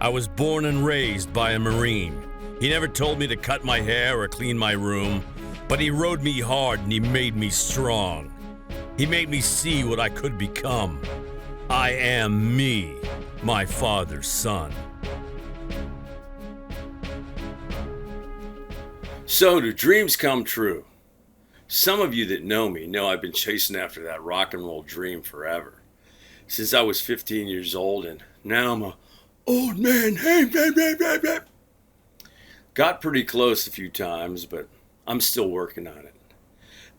I was born and raised by a Marine. He never told me to cut my hair or clean my room, but he rode me hard and he made me strong. He made me see what I could become. I am me, my father's son. So, do dreams come true? Some of you that know me know I've been chasing after that rock and roll dream forever. Since I was 15 years old, and now I'm a old man. Got pretty close a few times, but I'm still working on it.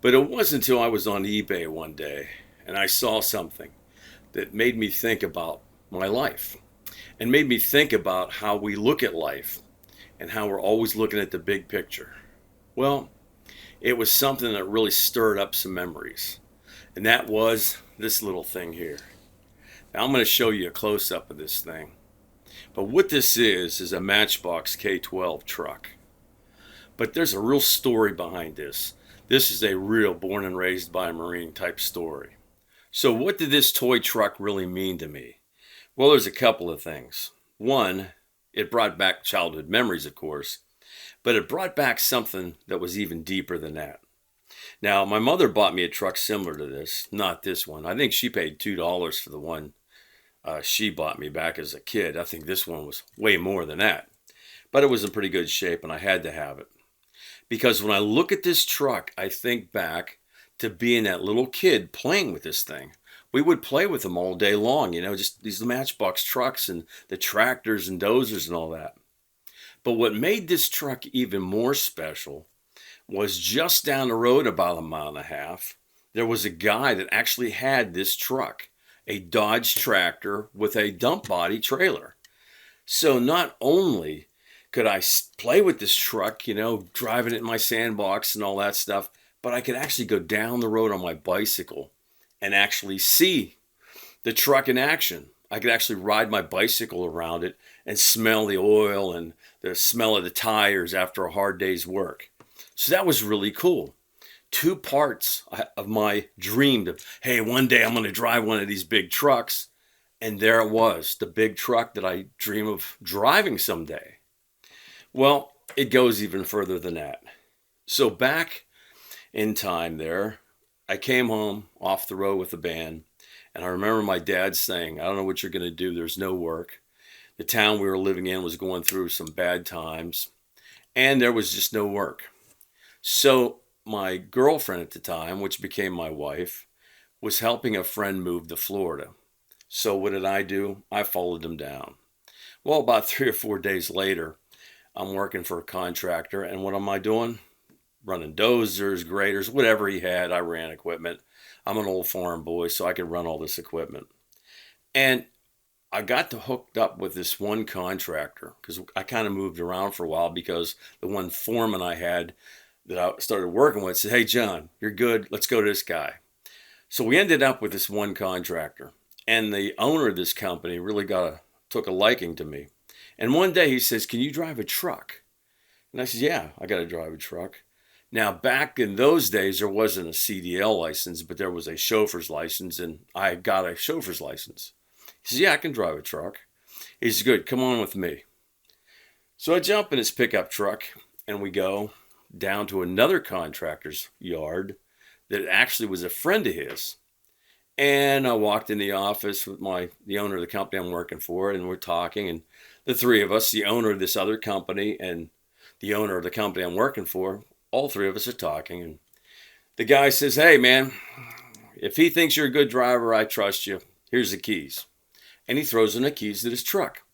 But it wasn't until I was on eBay one day and I saw something that made me think about my life and made me think about how we look at life and how we're always looking at the big picture. Well, it was something that really stirred up some memories. And that was this little thing here. Now I'm going to show you a close-up of this thing. But what this is a Matchbox K12 truck. But there's a real story behind this. This is a real born and raised by a Marine type story. So what did this toy truck really mean to me? Well, there's a couple of things. One, it brought back childhood memories, of course, but it brought back something that was even deeper than that. Now, my mother bought me a truck similar to this, not this one. I think she paid $2 for the one she bought me back as a kid. I think this one was way more than that. But it was in pretty good shape and I had to have it. Because when I look at this truck, I think back to being that little kid playing with this thing. We would play with them all day long, just these Matchbox trucks and the tractors and dozers and all that. But what made this truck even more special was just down the road about 1.5 miles, there was a guy that actually had this truck. A Dodge tractor with a dump body trailer. So not only could I play with this truck, driving it in my sandbox and all that stuff, but I could actually go down the road on my bicycle and actually see the truck in action. I could actually ride my bicycle around it and smell the oil and the smell of the tires after a hard day's work. So that was really cool. 2 parts of my dream of, hey, one day I'm going to drive one of these big trucks. And there it was, the big truck that I dream of driving someday. Well, it goes even further than that. So back in time there, I came home off the road with the band. And I remember my dad saying, I don't know what you're going to do. There's no work. The town we were living in was going through some bad times. And there was just no work. So my girlfriend at the time, which became my wife, was helping a friend move to Florida. So what did I do? I followed him down. Well, about 3 or 4 days later, I'm working for a contractor, and what am I doing? Running dozers, graders, whatever he had, I ran equipment. I'm an old farm boy, so I could run all this equipment. And I got hooked up with this one contractor, because I kind of moved around for a while, because the one foreman I had that I started working with said, hey, John, you're good. Let's go to this guy. So we ended up with this one contractor. And the owner of this company really took a liking to me. And one day he says, can you drive a truck? And I said, yeah, I got to drive a truck. Now, back in those days, there wasn't a CDL license, but there was a chauffeur's license. And I got a chauffeur's license. He says, yeah, I can drive a truck. He says, good, come on with me. So I jump in his pickup truck and we go down to another contractor's yard that actually was a friend of his. And I walked in the office with the owner of the company I'm working for, and we're talking, and the 3 of us, the owner of this other company and the owner of the company I'm working for, all 3 of us are talking. And the guy says, hey man, if he thinks you're a good driver, I trust you. Here's the keys. And he throws in the keys to his truck.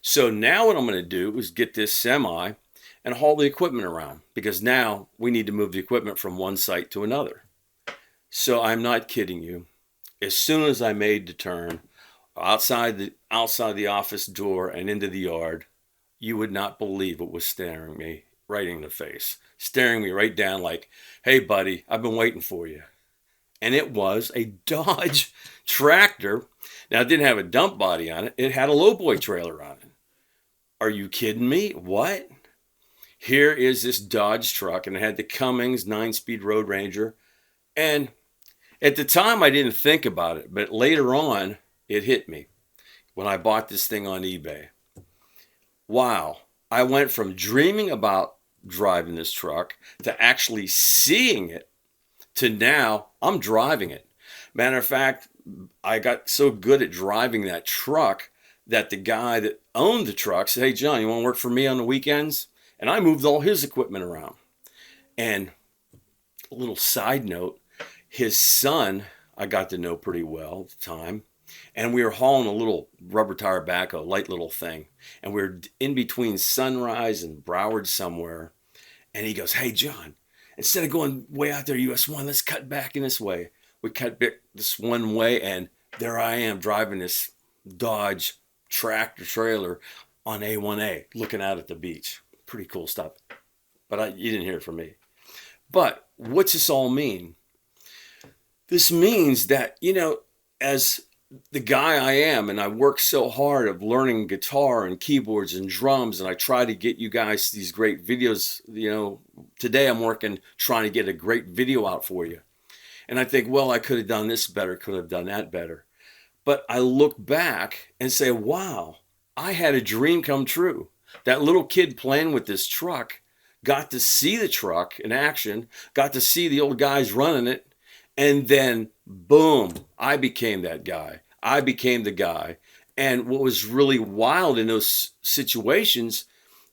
So now what I'm going to do is get this semi and haul the equipment around, because now we need to move the equipment from one site to another. So I'm not kidding you. As soon as I made the turn outside the office door and into the yard, you would not believe what was staring me right in the face, staring me right down like, hey buddy, I've been waiting for you. And it was a Dodge tractor. Now it didn't have a dump body on it. It had a lowboy trailer on it. Are you kidding me? What? Here is this Dodge truck, and it had the Cummins 9-speed Road Ranger. And at the time, I didn't think about it, but later on, it hit me when I bought this thing on eBay. wow, I went from dreaming about driving this truck to actually seeing it to now I'm driving it. Matter of fact, I got so good at driving that truck that the guy that owned the truck said, "Hey, John, you want to work for me on the weekends?" And I moved all his equipment around. And a little side note, his son, I got to know pretty well at the time. And we were hauling a little rubber tire backhoe, light little thing. And we were in between Sunrise and Broward somewhere. And he goes, "Hey, John, instead of going way out there, US 1, let's cut back in this way." We cut back this one way, and there I am driving this Dodge tractor trailer on A1A, looking out at the beach. Pretty cool stuff. But you didn't hear it from me. But what's this all mean? This means that, as the guy I am, and I work so hard of learning guitar and keyboards and drums, and I try to get you guys these great videos. Today I'm working trying to get a great video out for you. And I think, well, I could have done this better, could have done that better. But I look back and say, wow, I had a dream come true. That little kid playing with this truck got to see the truck in action, got to see the old guys running it, and then boom, I became that guy. I became the guy. And what was really wild in those situations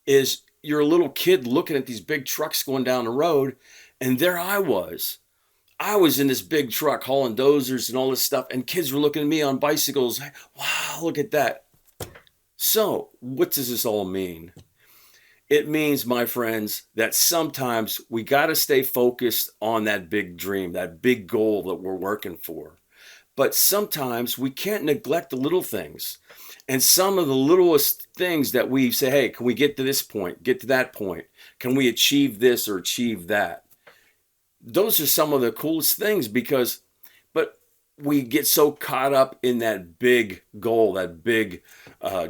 is you're a little kid looking at these big trucks going down the road, and there I was. I was in this big truck hauling dozers and all this stuff, and kids were looking at me on bicycles. Wow, look at that. So, what does this all mean? It means, my friends, that sometimes we got to stay focused on that big dream, that big goal that we're working for. But sometimes we can't neglect the little things. And some of the littlest things that we say, hey, can we get to this point, get to that point? Can we achieve this or achieve that? Those are some of the coolest things but we get so caught up in that big goal, that big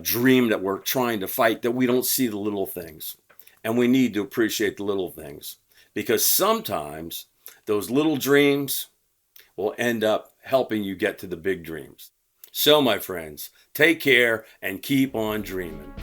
dream that we're trying to fight, that we don't see the little things. And we need to appreciate the little things, because sometimes those little dreams will end up helping you get to the big dreams. So, my friends, take care and keep on dreaming.